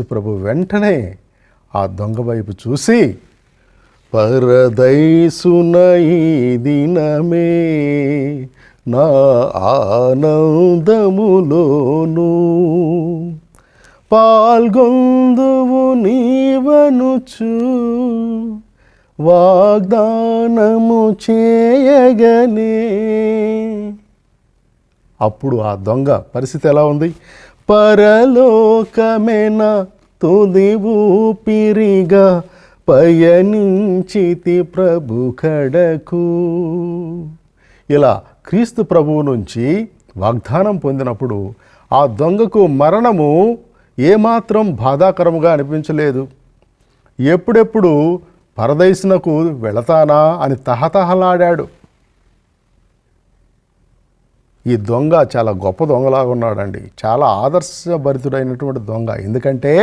ప్రభు వెంటనే ఆ దొంగ వైపు చూసి, పరదైసున ఈ దినమే నా ఆనందములోను పాల్గొందువు నీవనుచు వాగ్దానము చేయగనే. అప్పుడు ఆ దొంగ పరిస్థితి ఎలా ఉంది? పరలోకమైన తుది ఊపిరిగా పయనించితి ప్రభు కడకు. ఇలా క్రీస్తు ప్రభువు నుంచి వాగ్దానం పొందినప్పుడు ఆ దొంగకు మరణము ఏమాత్రం బాధాకరముగా అనిపించలేదు. ఎప్పుడెప్పుడు పరదైసునకు వెళతానా అని తహతహలాడాడు. ఈ దొంగ చాలా గొప్ప దొంగలాగా ఉన్నాడండి. చాలా ఆదర్శభరితుడైనటువంటి దొంగ. ఎందుకంటే